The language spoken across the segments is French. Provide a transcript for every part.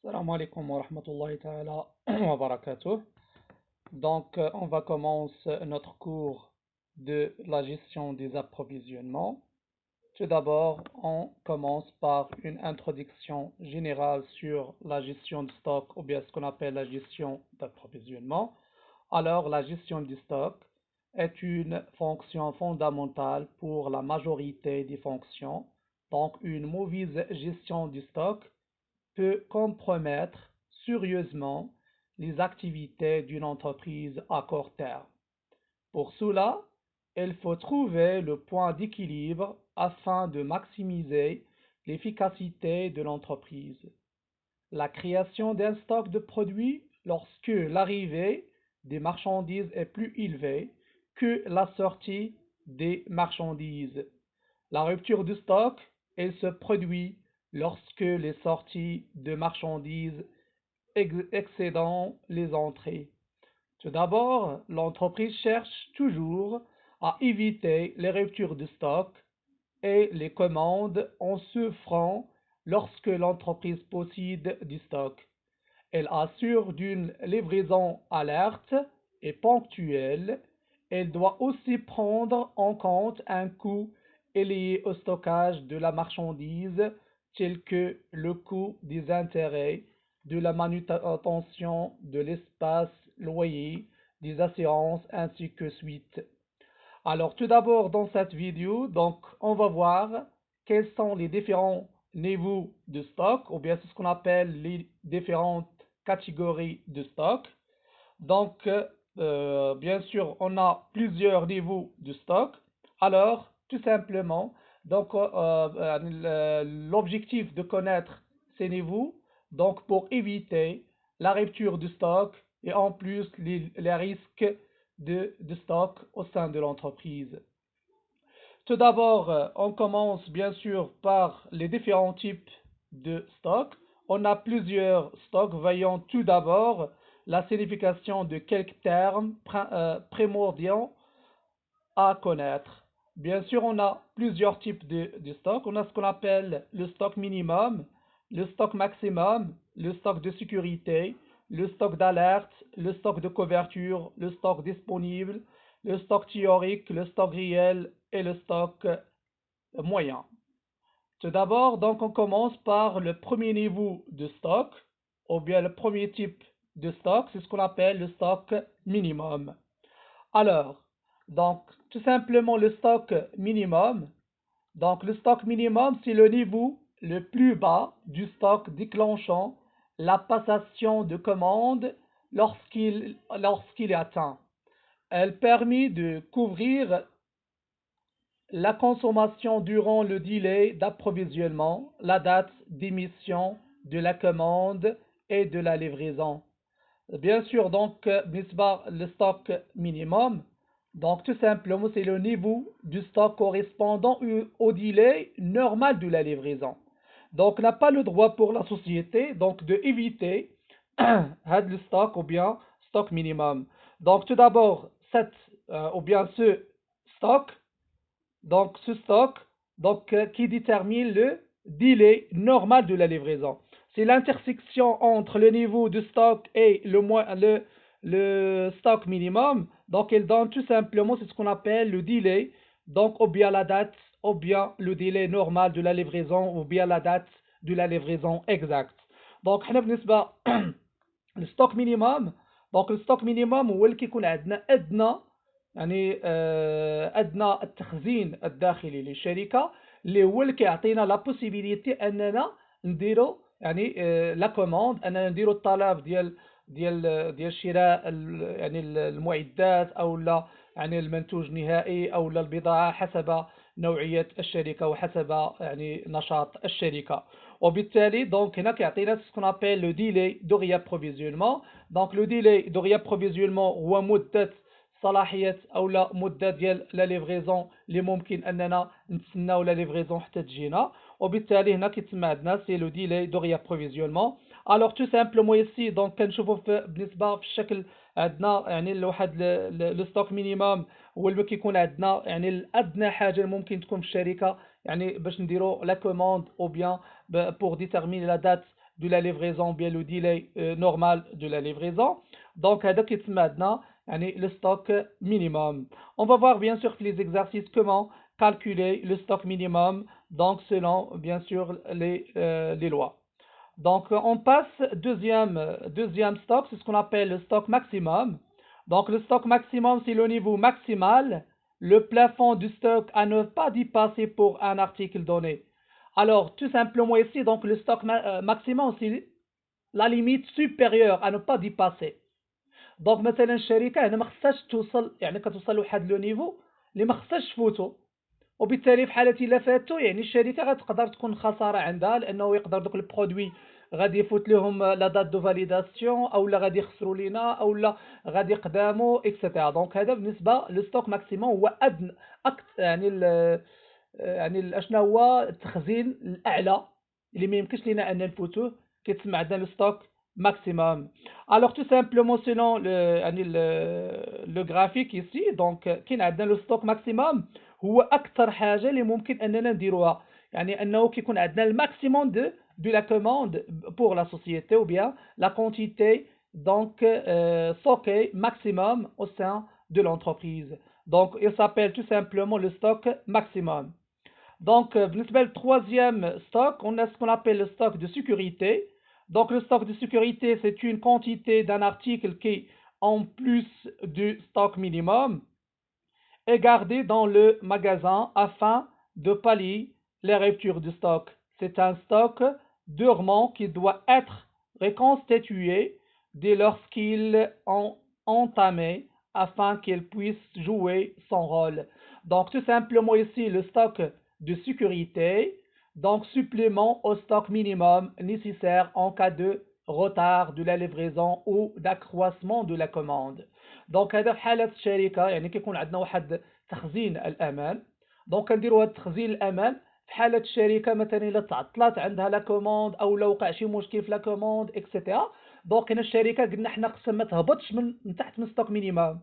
Salam alaikum wa rahmatullahi ta'ala wa barakatuh. On va commencer notre cours de la gestion des approvisionnements. Tout d'abord, on commence par une introduction générale sur la gestion du stock ou bien ce qu'on appelle la gestion d'approvisionnement. Alors, la gestion du stock est une fonction fondamentale pour la majorité des fonctions. Donc, une mauvaise gestion du stock peut compromettre sérieusement les activités d'une entreprise à court terme. Pour cela, il faut trouver le point d'équilibre afin de maximiser l'efficacité de l'entreprise. La création d'un stock de produits lorsque l'arrivée des marchandises est plus élevée que la sortie des marchandises. La rupture du stock, elle se produit lorsque les sorties de marchandises excédent les entrées. Tout d'abord, l'entreprise cherche toujours à éviter les ruptures de stock et les commandes en souffrant lorsque l'entreprise possède du stock. Elle assure d'une livraison alerte et ponctuelle. Elle doit aussi prendre en compte un coût lié au stockage de la marchandise, tel que le coût des intérêts, de la manutention de l'espace loyer, des assurances ainsi que suite. Alors tout d'abord dans cette vidéo, on va voir quels sont les différents niveaux de stock, ou bien c'est ce qu'on appelle les différentes catégories de stock. Donc bien sûr, on a plusieurs niveaux de stock. Alors tout simplement, l'objectif de connaître ces niveaux, donc pour éviter la rupture du stock et en plus les risques de stock au sein de l'entreprise. Tout d'abord, on commence bien sûr par les différents types de stocks. On a plusieurs stocks. Voyons tout d'abord la signification de quelques termes primordiaux à connaître. Bien sûr, on a plusieurs types de stocks. On a ce qu'on appelle le stock minimum, le stock maximum, le stock de sécurité, le stock d'alerte, le stock de couverture, le stock disponible, le stock théorique, le stock réel et le stock moyen. Tout d'abord, on commence par le premier niveau de stock, ou bien le premier type de stock, c'est ce qu'on appelle le stock minimum. Alors, tout simplement le stock minimum. Donc, le stock minimum, c'est le niveau le plus bas du stock déclenchant la passation de commande lorsqu'il est atteint. Elle permet de couvrir la consommation durant le délai d'approvisionnement, la date d'émission de la commande et de la livraison. Bien sûr, le stock minimum, donc tout simplement, c'est le niveau du stock correspondant au délai normal de la livraison. Donc, n'a pas le droit pour la société donc de éviter le stock ou bien stock minimum. Donc, tout d'abord, ou bien ce stock ce stock qui détermine le délai normal de la livraison. C'est l'intersection entre le niveau de stock et le stock minimum. Donc, elle donne tout simplement c'est ce qu'on appelle le délai, donc ou bien la date, ou bien le délai normal de la livraison, ou bien la date de la livraison exacte. Donc, حنا بالنسبة الستوك مينيموم الستوك مينيموم هو اللي كيكون عندنا ادنى ادنى التخزين الداخلي للشركه اللي هو اللي كيعطينا لا بوسيبيليتي اننا نديرو لا كوموند اننا نديرو الطلب ديال شراء المعدات او لا المنتوج النهائي او لا البضاعه حسب نوعيه الشركه وحسب نشاط الشركه. وبالتالي هنا كيعطينا ce qu'on appelle le délai de réapprovisionnement. Donc le délai de réapprovisionnement هو مدة صلاحية او لا مدة ديال لا ليفريزون اللي ممكن اننا نتسناو لا ليفريزون حتى تجينا. وبالتالي هنا كيتسمى عندنا سي لو ديلي دو ريابروفيزيونمون. الوغ تو سامبلومون يسي كنشوفوا بالنسبه في الشكل عندنا لواحد لو ستوك مينيموم هو اللي كيكون عندنا الادنى حاجه اللي ممكن تكون في الشركه باش نديروا لا كوموند او بيان pour déterminer la date de la livraison, bien le délai normal de la livraison. Donc, هذاك يتسمى عندنا يعني le stock minimum. On va voir bien sûr les exercices comment calculer le stock minimum, donc selon bien sûr les lois. Donc, on passe deuxième stock, c'est ce qu'on appelle le stock maximum. Donc, le stock maximum, c'est le niveau maximal, le plafond du stock à ne pas dépasser pour un article donné. Alors, tout simplement ici, donc le stock maximum, c'est la limite supérieure à ne pas dépasser. دونك مثلا الشركه هنا ما خصهاش توصل يعني كتوصل لواحد لو نيفو اللي ما خصهاش تفوتو وبالتالي في حاله الا فاتو يعني الشركه غتقدر تكون خساره عندها لانه يقدر دوك البرودوي غادي يفوت لهم لا دات دو فاليداسيون او لا غادي يخسروا لينا او لا غادي يقداموا اكسيتيرا. دونك هذا بالنسبه للستوك ماكسيموم هو ادنى يعني يعني اشنا هو التخزين الاعلى اللي ما يمكنش لينا ان نفوتوه كيتسمى عندنا الستوك maximum. Alors tout simplement selon le graphique ici, donc كاين عندنا le stock maximum هو اكثر حاجه اللي ممكن اننا نديروها يعني انه كيكون عندنا الماكسيموم de la commande pour la société ou bien la quantité donc stockée maximum au sein de l'entreprise. Donc il s'appelle tout simplement le stock maximum. Donc بالنسبه troisième stock, on a ce qu'on appelle le stock de sécurité. Donc, le stock de sécurité, c'est une quantité d'un article qui, en plus du stock minimum, est gardé dans le magasin afin de pallier les ruptures du stock. C'est un stock durement qui doit être reconstitué dès lorsqu'il est entamé afin qu'il puisse jouer son rôle. Donc, tout simplement ici, le stock de sécurité, donc supplément au stock minimum nécessaire en cas de retard de la livraison ou d'accroissement de la commande. دونك هذا في حالة الشركة يعني كيكون عندنا واحد تخزين الأمان. دونك كنديروا هذا التخزين الأمان في حالة الشركة مثلا إلا تعطلات عندها لا كوموند أو لو وقع شي مشكل في لا كوموند إكسيتيرا. دونك هنا الشركة قلنا حنا خصها ما تهبطش من تحت من ستوك مينيموم.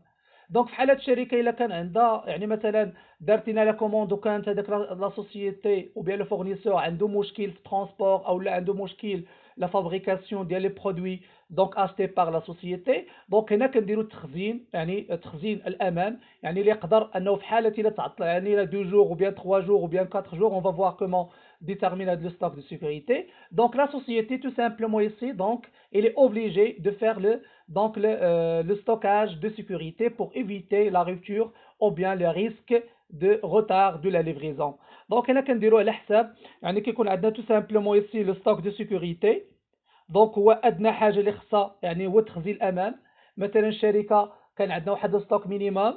دونك في حالة الشركة إلا كان عندها يعني مثلا دارت لنا لا كوموند وكانت هذاك لا سوسيتي او بيان لو فورنيسور عنده مشكل في الترونسبور أو لا عنده مشكل لا فابريكاسيون ديال لي برودوي دونك اشتي بار لا سوسيتي. دونك هنا كنديروا التخزين يعني تخزين الامان يعني اللي يقدر انه في حاله الا تعطل يعني لا 2 جور ou bien 3 jours ou bien 4 jours, on va voir comment déterminer le stock de sécurité. Donc la société tout simplement ici donc elle est obligée de faire le stockage de sécurité pour éviter la rupture ou bien le risque de retard de la livraison. Donc هنا كنديروا على حساب يعني كيكون عندنا tout simplement ici le stock de sécurité. دونك هو ادنى حاجه اللي خصها يعني هو تخزين الامان. مثلا الشركه كان عندنا واحد الستوك مينيموم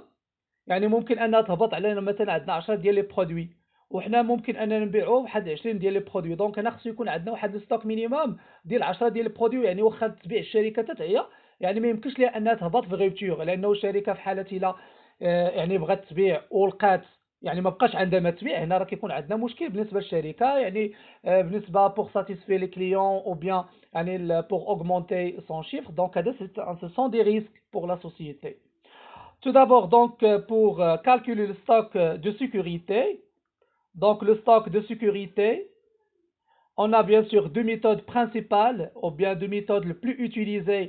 يعني ممكن انها تهبط علينا مثلا عندنا 10 ديال لي برودوي وحنا ممكن اننا نبيعوا واحد 20 ديال لي برودوي. دونك هنا خصو يكون عندنا واحد الستوك مينيموم ديال 10 ديال لي برودوي يعني واخا تبيع الشركه حتى هي يعني ما يمكنش ليها انها تهبط في غيبتور لانه الشركه في حاله الا يعني بغات تبيع ولقات يعني ما بقاش عندها ما تبيع هنا راه كيكون عندنا مشكل بالنسبه للشركه يعني بالنسبه بور ساتيسفي لي كليون او بيان يعني pour augmenter son chiffre. Donc ce sont des risques pour la société. Tout d'abord donc pour calculer le stock de sécurité, donc le stock de sécurité, on a bien sûr deux méthodes principales ou bien deux méthodes les plus utilisées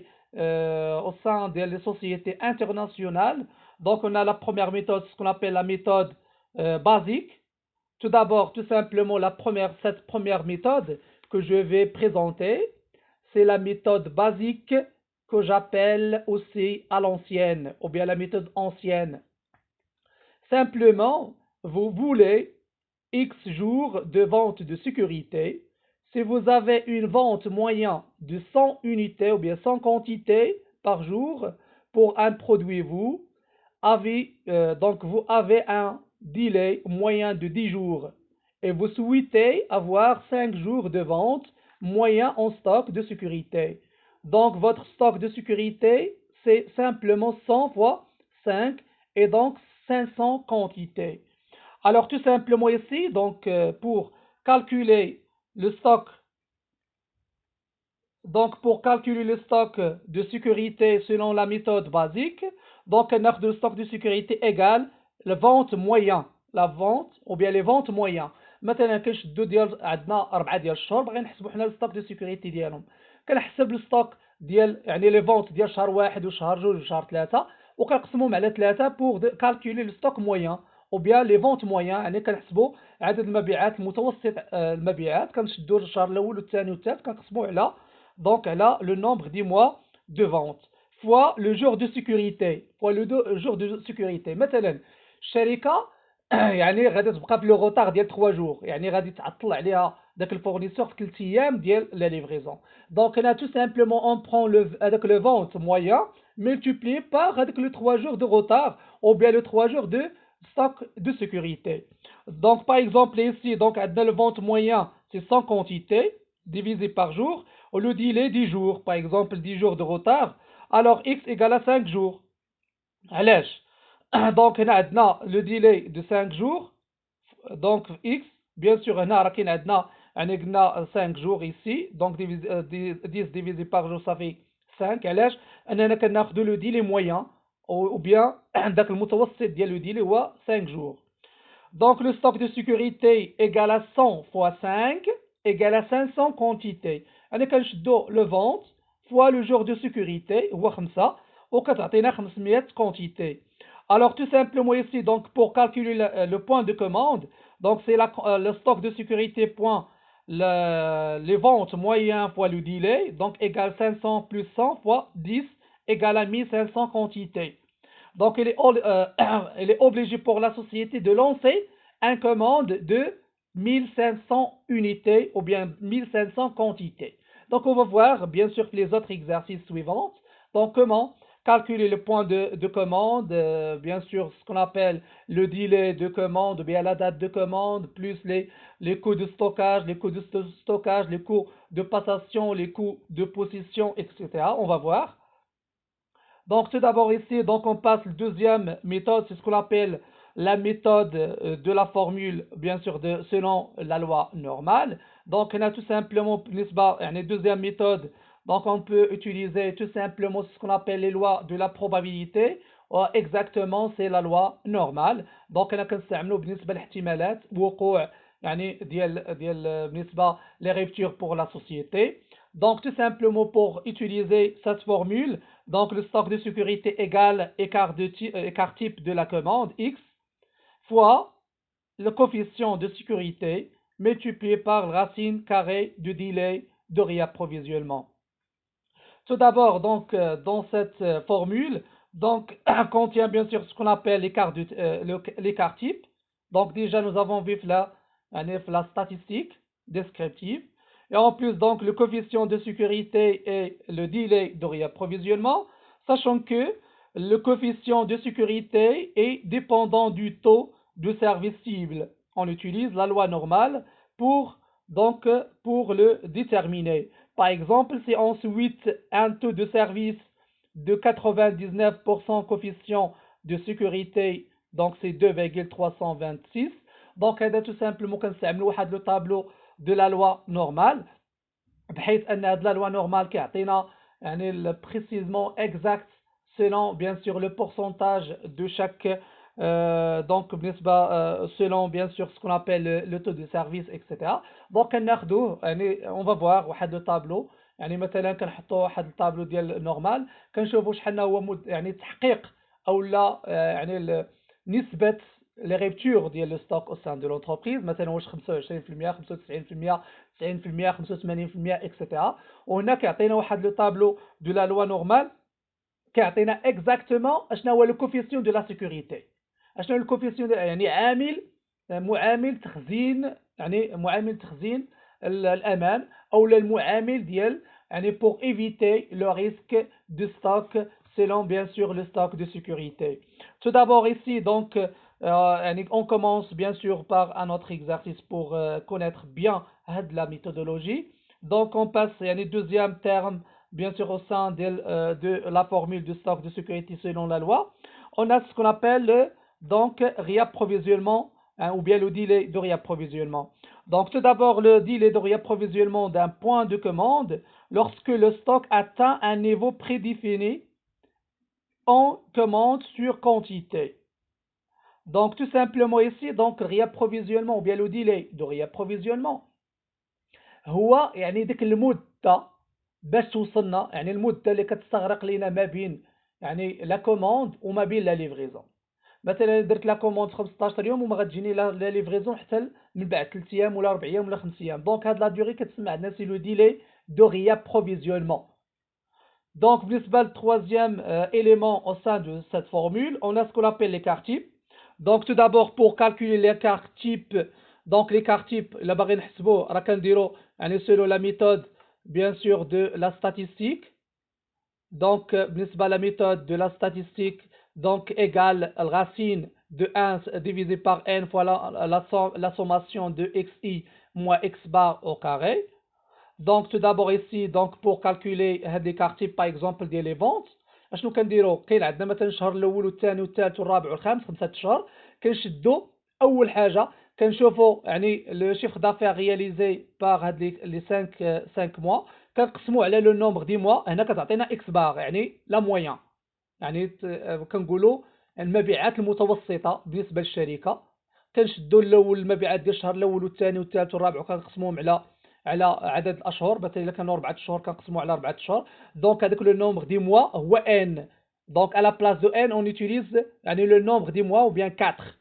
au sein des sociétés internationales. Donc on a la première méthode, ce qu'on appelle la méthode basique. Tout d'abord, tout simplement, cette première méthode que je vais présenter, c'est la méthode basique que j'appelle aussi à l'ancienne, ou bien la méthode ancienne. Simplement, vous voulez X jours de vente de sécurité. Si vous avez une vente moyenne de 100 unités ou bien 100 quantités par jour pour un produit, donc vous avez un délai moyen de 10 jours et vous souhaitez avoir 5 jours de vente moyen en stock de sécurité. Donc votre stock de sécurité c'est simplement 100 fois 5 et donc 500 quantités. Alors tout simplement ici donc pour calculer le stock de sécurité selon la méthode basique, donc un ordre de stock de sécurité égale la vente moyen, la vente ou bien les ventes moyens. مثلا كنشدو ديال عندنا 4 ديال الشهور باغي نحسبوا حنا الستوك دو سيكوريتي ديالهم، كنحسب الستوك ديال يعني لي فونت ديال شهر 1 وشهر 2 وشهر 3 وكنقسمهم على 3 بوغ كالكولي لو ستوك مويان او بيان لي فونت مويان، يعني كنحسبوا عدد المبيعات المتوسط المبيعات كنشدوا الشهر الاول والثاني والثالث كنقسموا على دونك على لو نومبر دي موا دو فونت فوا لو جور دو سيكوريتي فوا لو جور دو سيكوريتي. مثلا الشركه يعني غادي تبقى في لو روتار ديال 3 جور، يعني غادي تعطل عليها داك الفورنيسور في 3 ايام ديال لا ليفريزون. دونك هنا تو سامبلومون اون برون هذاك لو فونت مويان multiplié par avec le 3 jours de retard ou bien le 3 jours de stock de sécurité. Donc, par exemple, ici, donc, le vente moyen, c'est 100 quantités divisé par jour, ou le délai 10 jours, par exemple, 10 jours de retard, alors x égale à 5 jours. Allez, donc, on a le délai de 5 jours, donc x, bien sûr, on a 5 jours ici, donc 10 divisé par jour, ça fait 5. علاش اننا كناخذوا لو ديلي مويان او بيان داك المتوسط ديال لو ديلي هو 5 jours. Donc le stock de sécurité égale à 100 fois 5 égale à 500 quantités. انا كنشدو لو فونت fois le jour de sécurité هو 5 وكتعطينا 500 quantités. Alors tout simplement ici, donc pour calculer le point de commande, donc c'est le stock de sécurité point les ventes moyens fois le delay, donc égale 500 plus 100 fois 10 égale à 1500 quantités. Donc il est obligé pour la société de lancer une commande de 1500 unités ou bien 1500 quantités. Donc on va voir bien sûr les autres exercices suivants. Donc comment calculer le point de commande, bien sûr ce qu'on appelle le délai de commande, bien la date de commande, plus les coûts de stockage, les coûts de stockage, les coûts de passation, les coûts de position, etc. On va voir. Donc tout d'abord ici, donc on passe la deuxième méthode, c'est ce qu'on appelle la méthode de la formule, bien sûr, selon la loi normale. Donc on a tout simplement une deuxième méthode. Donc on peut utiliser tout simplement ce qu'on appelle les lois de la probabilité. Exactement, c'est la loi normale. Donc on a كنستعملوا بالنسبة للاحتمالات وقوع يعني ديال بالنسبة les ruptures pour la société. Donc tout simplement pour utiliser cette formule, donc le stock de sécurité égale écart type de la commande x fois le coefficient de sécurité multiplié par la racine carrée du délai de réapprovisionnement. Tout d'abord, donc, dans cette formule, donc, contient bien sûr ce qu'on appelle l'écart type. Donc, déjà, nous avons vu la statistique descriptive. Et en plus, donc, le coefficient de sécurité et le délai de réapprovisionnement, sachant que le coefficient de sécurité est dépendant du taux de service cible. On utilise la loi normale pour le déterminer. Par exemple, si on suit un taux de service de 99% coefficient de sécurité, donc c'est 2,326. Donc, هذا tout simplement كنستعملوا واحد le tableau de la loi normale بحيث ان هذه la loi normale كيعطينا يعني précisément exact selon bien sûr le pourcentage de chaque donc selon bien sûr ce qu'on appelle le taux de service etc. donc كناخذوه يعني on va voir واحد le tableau يعني مثلا كنحطوا واحد الطابلو ديال نورمال كنشوفوا شحال هو يعني تحقيق او لا يعني نسبه les ruptures ديال le stock au sein de l'entreprise مثلا واش 25% 95% 90% 85% etc. وهنا كيعطينا واحد لو طابلو دو لا لوا نورمال كيعطينا اكزاكتومون اشنا هو لو كوفيسيون دو لا سيكوريتي اشنا هو الكوفيسيون يعني معامل تخزين يعني معامل تخزين الامان او المعامل ديال يعني pour éviter le risque de stock selon bien sûr le stock de sécurité. Tout d'abord ici donc on commence bien sûr par un autre exercice pour connaître bien la méthodologie. Donc on passe le deuxième terme bien sûr au sein de la formule de stock de sécurité selon la loi. On a ce qu'on appelle donc réapprovisionnement ou bien le délai de réapprovisionnement. Donc tout d'abord le délai de réapprovisionnement d'un point de commande lorsque le stock atteint un niveau prédéfini en commande sur quantité. Donc, tout simplement ici, donc, réapprovisionnement ou bien le delay de réapprovisionnement. هو يعني ديك المدة باش توصلنا يعني المدة اللي كتستغرق لينا ما بين يعني لا كوموند وما بين لا ليفريزون. مثلا درت لا كوموند 15 يوم وما غتجيني لا ليفريزون حتى من بعد 3 ايام ولا 4 ايام ولا 5 ايام. دونك هاد لا دوري كتسمى عندنا سي لو ديلي دو réapprovisionnement. Donc, le troisième élément au sein de cette formule, on a ce qu'on appelle l'écart type. Donc, tout d'abord, pour calculer l'écart type, donc l'écart type, la barre selon la méthode, bien sûr, de la statistique. Donc, la méthode de la statistique, donc, égale la racine de 1 divisé par n fois la sommation de xi moins x bar au carré. Donc, tout d'abord ici, donc pour calculer هاد l'écart type par exemple ديال les ventes اشنو كنديرو؟ كاين عندنا مثلا الشهر الاول والثاني والثالث والرابع والخامس 5 اشهر. كنشدو اول حاجه كنشوفوا يعني لو شيفر دافير رياليزي بار هاد لي 5 موا كنقسموا على لو نومبر دي موا. هنا كتعطينا اكس بار يعني لا مويان يعني كنقولوا المبيعات المتوسطه بالنسبه للشركه. كنشدوا الاول المبيعات ديال الشهر الاول والثاني والثالث والرابع وكنقسموهم على عدد الاشهر. مثلا الا كانوا 4 اشهر كنقسموا على 4 اشهر. دونك هذاك لو نومبر دي موا هو ان. دونك à la place de n on utilise يعني le nombre des mois ou bien 4.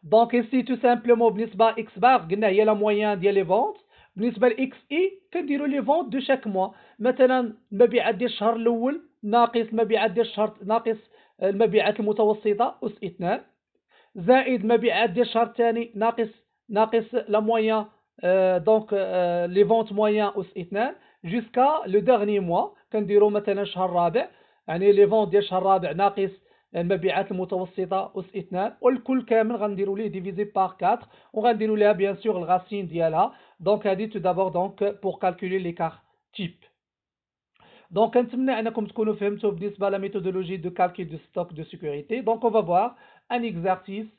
دونك ici tout simplement بالنسبه x bar قلنا هي لا موين ديال لي فونت. بالنسبه ل x اي كنديروا لي فونت دو شاك موا. مثلا المبيعات ديال الشهر الاول ناقص المبيعات ديال الشهر ناقص المبيعات المتوسطه اس 2 زائد مبيعات ديال الشهر الثاني ناقص لا موين دونك لي فونت موين اس 2 جوسكا لو ديرني موا. كنديروا مثلا الشهر الرابع يعني لي فونت ديال الشهر الرابع ناقص المبيعات المتوسطه اس 2 والكل كامل غنديروا ليه ديفيزي بار 4 وغنديروا ليها بيان سور الغاسين ديالها. دونك هذه تو دابور دونك بور كالكولي ليكار تيب. Donc, كنتمنى انكم تكونوا فهمتوا بالنسبه لا méthodologie de calcul de stock de sécurité. Donc, on va voir un exercice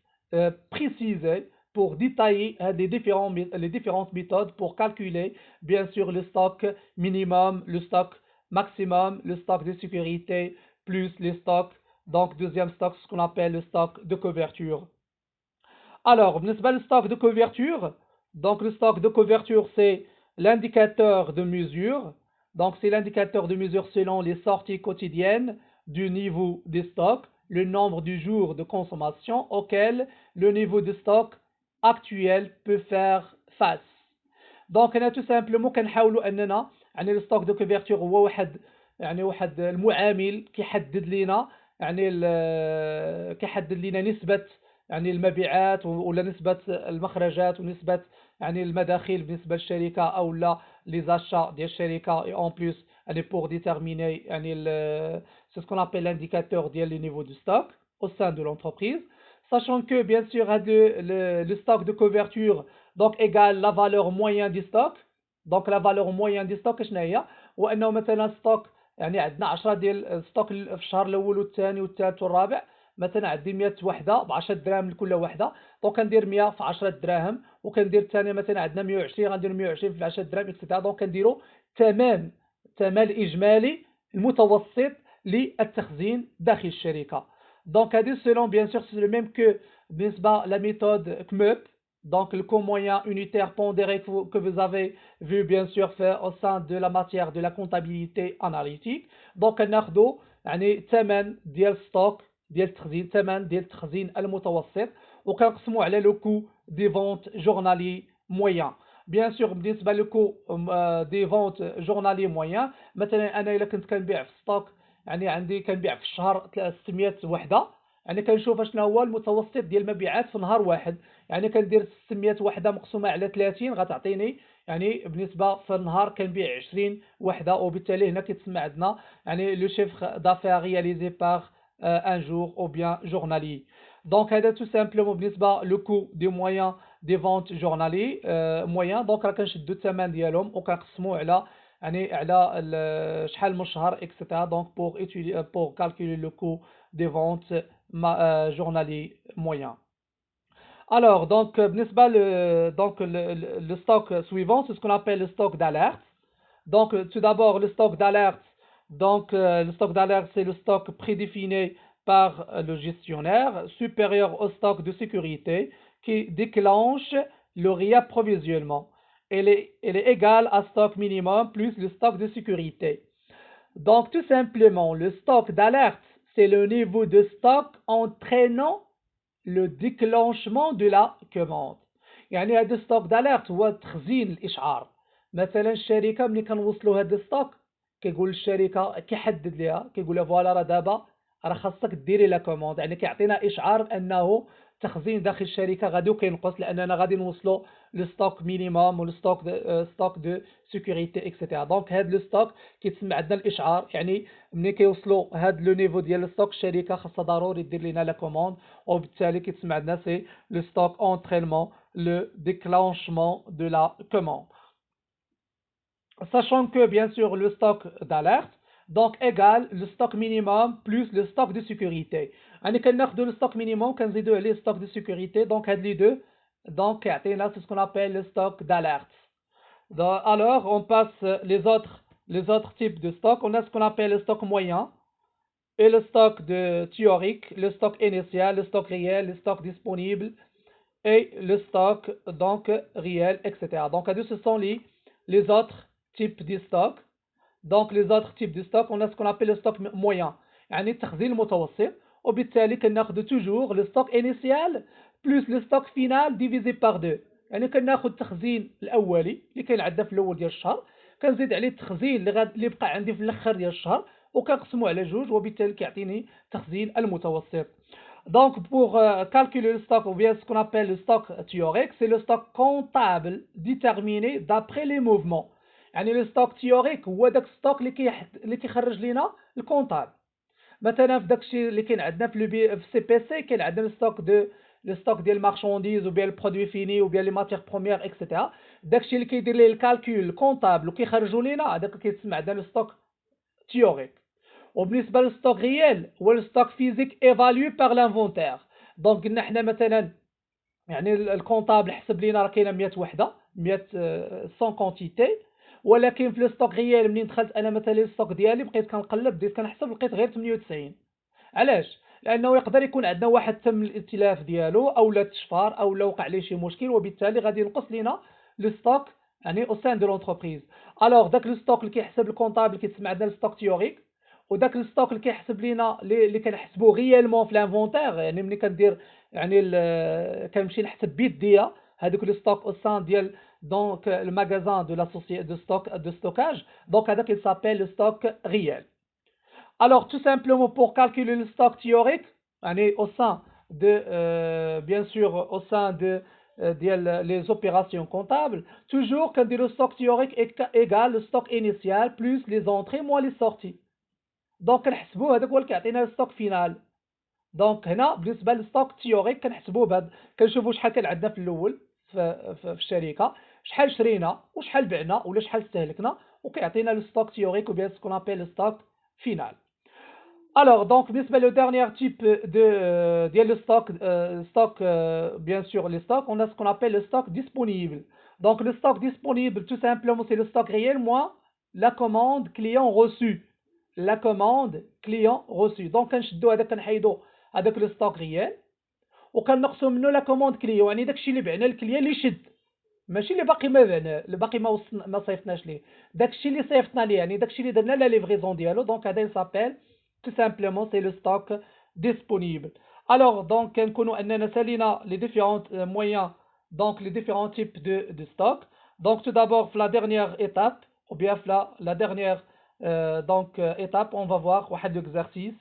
précisé pour détailler les différentes méthodes pour calculer bien sûr le stock minimum, le stock maximum, le stock de sécurité plus les stocks. Donc, deuxième stock, ce qu'on appelle le stock de couverture. Alors, بالنسبه le stock de couverture, donc le stock de couverture c'est l'indicateur de mesure. Donc, c'est l'indicateur de mesure selon les sorties quotidiennes du niveau des stocks, le nombre de jours de consommation auquel le niveau de stock actuel peut faire face. Donc, أنا tout simplement كنحاولوا أننا يعني الستوك دو كوفرتور هو واحد المعامل كيحدد لنا يعني كيحدد لنا نسبة يعني المبيعات ولا نسبة المخرجات ونسبة يعني المداخيل بالنسبة للشركة أو لا لي زاشا ديال الشركة et en plus يعني pour déterminer يعني c'est ce qu'on appelle l'indicateur ديال le niveau du stock au sein de l'entreprise. Sachant que bien sûr le stock de couverture donc égale la valeur moyenne du stock. donc la valeur moyenne du stock شنو هي؟ هو انه مثلا ستوك يعني عندنا 10 ديال ستوك في الشهر الاول والثاني والثالث والرابع. مثلا عندي 100 وحده ب 10 دراهم لكل وحده. دونك كندير 100 في 10 دراهم وكندير الثانيه مثلا عندنا 120 غندير 120 في 10 دراهم اكسترا. دونك كنديروا ثمن الاجمالي المتوسط للتخزين داخل الشركه. Donc, selon, bien sûr, c'est le même que la méthode CMUP, donc le coût moyen unitaire pondéré que vous avez vu, bien sûr, fait au sein de la matière de la comptabilité analytique. Donc, ناخذوا يعني ثمن ديال ستوك ديال التخزين ثمن ديال التخزين المتوسط وكنقسموا على لو كو دي فونت جورنالي موين. بيان سور بالنسبه للكو دي فونت جورنالي موين مثلا انا الا كنت كنبيع في ستوك يعني عندي كنبيع في الشهر 600 وحده. يعني كنشوف شنو هو المتوسط ديال المبيعات في نهار واحد. يعني كندير 600 وحده مقسومه على 30 غتعطيني يعني بالنسبه في النهار كنبيع 20 وحده. وبالتالي هنا كيتسمى عندنا يعني لو شيفر دافير رياليزي بار ان جور او بيان جورنالي. دونك هذا تو سامبلومون بالنسبه لو كو دي مويان دي فونت جورنالي مويان. دونك راه كنشدو الثمن ديالهم وكنقسموه على يعني على شحال من شهر اكسترا. دونك pour calculer le coût des ventes journalier moyen. Alors donc بالنسبه le stock suivant c'est ce qu'on appelle le stock d'alerte. Donc tout d'abord le stock d'alerte. Donc le stock d'alerte c'est le stock prédéfini par le gestionnaire supérieur au stock de sécurité qui déclenche le réapprovisionnement. Elle est égale à stock minimum plus le stock de sécurité. Donc, tout simplement, le stock d'alerte, c'est le niveau de stock entraînant le déclenchement de la commande. يعني هذا ستوك داليرت هو تخزين الاشعار. مثلا الشركه ملي كنوصلوا هذا الستوك كيقول الشركه كيحدد ليها كيقول لها فوالا راه دابا راه خاصك ديري لا كوموند، يعني كيعطينا اشعار بانه تخزين داخل الشركه غادي كينقص لاننا غادي نوصلوا لستوك مينيموم ولستوك ستوك دو سيكوريتي اكسيتيرا. دونك هذا الستوك كيتسمى عندنا الاشعار، يعني ملي كيوصلوا هذا لو نيفو ديال الستوك الشركه خاصها ضروري دير لنا لا كوموند، وبالتالي كيتسمى عندنا سي لو ستوك انترينمون le déclenchement de la commande. Sachant que bien sûr le stock d'alerte donc égale le stock minimum plus le stock de sécurité. يعني كناخذوا le stock minimum كنزيدوا عليه stock de sécurité, donc هاد les deux donc يعطينا c'est ce qu'on appelle le stock d'alerte. Alors on passe les autres types de stock. On a ce qu'on appelle le stock moyen et le stock de théorique, le stock initial, le stock réel, le stock disponible et le stock donc réel, etc. Donc ce sont les autres types de stock. Donc les autres types de stock, on a ce qu'on appelle le stock moyen, يعني التخزين المتوسط، وبالتالي كناخذ toujours le stock initial plus le stock final divisé par 2. يعني كناخذ التخزين الاولي اللي كاين عندنا في الاول ديال الشهر، كنزيد عليه التخزين اللي بقى عندي في الاخر ديال الشهر وكنقسمو على جوج، وبالتالي كيعطيني التخزين المتوسط. Donc, pour calculer le stock, ou bien ce qu'on appelle le stock théorique, c'est le stock comptable déterminé d'après les mouvements. يعني le stock théorique هو داك الستوك اللي كيخرج لنا الكونطابل. مثلا في داك الشيء اللي كاين عندنا في سي بي سي كاين عندنا لو ستوك ديال المارشانديز وبيان البرودوي فيني وبيان لي ماتيغ بروميير اكسيتيرا. داك الشيء اللي كيدير ليه الكالكول الكونطابل وكيخرجوا لنا هذاك كيتسمى عندنا لو ستوك théorique. وبالنسبه للستوك ريال هو الستوك فيزيك ايفالوي بار لانفونتير. دونك قلنا حنا مثلا يعني الكونطابل حسب لينا راه كاينه 100 وحده 100 100 كونتيتي، ولكن في الستوك ريال منين دخلت انا مثلا الستوك ديالي بقيت كنقلب بديت كنحسب لقيت غير 98. علاش؟ لانه يقدر يكون عندنا واحد تم الائتلاف ديالو او لا تشفار او لا وقع ليه شي مشكل، وبالتالي غادي ينقص لينا لو ستوك يعني او سان دو لونتربريز. الوغ داك لو ستوك اللي كيحسب الكونطابل كيتسمى عندنا الستوك تيوريك، وداك الستوك اللي كيحسب لينا اللي كنحسبوه ريالمون في لانفونتير، يعني ملي كندير يعني كنمشي نحسب بيديا هذوك لو ستوك او سان ديال دونك الماغازان دو لا سوسيتي دو ستوكاج، دونك هذاك il s'appelle le stock réel. Alors tout simplement pour calculer le stock théorique au sein de bien sûr au sein de les opérations comptables, toujours quand le stock théorique égale le stock initial plus les entrées moins les sorties. دونك كنحسبوه هذاك هو اللي كيعطينا الستوك فينال. دونك هنا بالنسبه للستوك تيوريك كنحسبوه بهذا، كنشوفوا شحال كان عندنا في الاول في الشركه، شحال شرينا وشحال بعنا ولا شحال استهلكنا، وكيعطينا الستوك تيوريك وبيان سكون ابيل الستوك فينال. Alors donc بالنسبه لو dernier type ديال لو ستوك bien sûr les stocks, on a ce qu'on appelle le stock disponible. Donc le stock disponible tout simplement c'est le stock réel moins la commande client reçu. La commande client reçu. Donc كنشدو هذاك كنحيدو هذاك لو ستوك ريال وكنقصوا منه لا كوموند كليون، يعني داكشي اللي بعنا للكليان اللي شد، ماشي اللي باقي ما بعنا اللي باقي ما صيفطناش ليه، داكشي اللي صيفطنا ليه يعني داكشي اللي درنا لا ليفريزون ديالو. دونك هذا يسابيل tout simplement c'est le stock disponible. Alors donc كنكونوا اننا سالينا les différents moyens, donc les différents types de stock. Donc tout d'abord la dernière étape ou bien la dernière étape, on va voir واحد l'exercice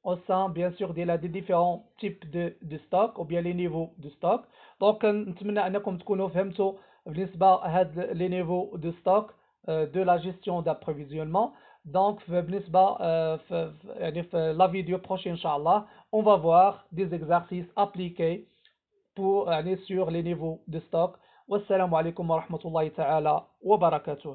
au sein bien sûr des différents types de stock ou bien les niveaux de stock. Donc نتمنى انكم تكونوا فهمتوا بالنسبه هاد les niveaux de stock de la gestion d'approvisionnement. Donc بالنسبه يعني في la vidéo prochaine inchallah on va voir des exercices appliqués pour aller sur les niveaux de stock. Wassalamu alaikum wa rahmatullahi ta'ala wa barakatuh.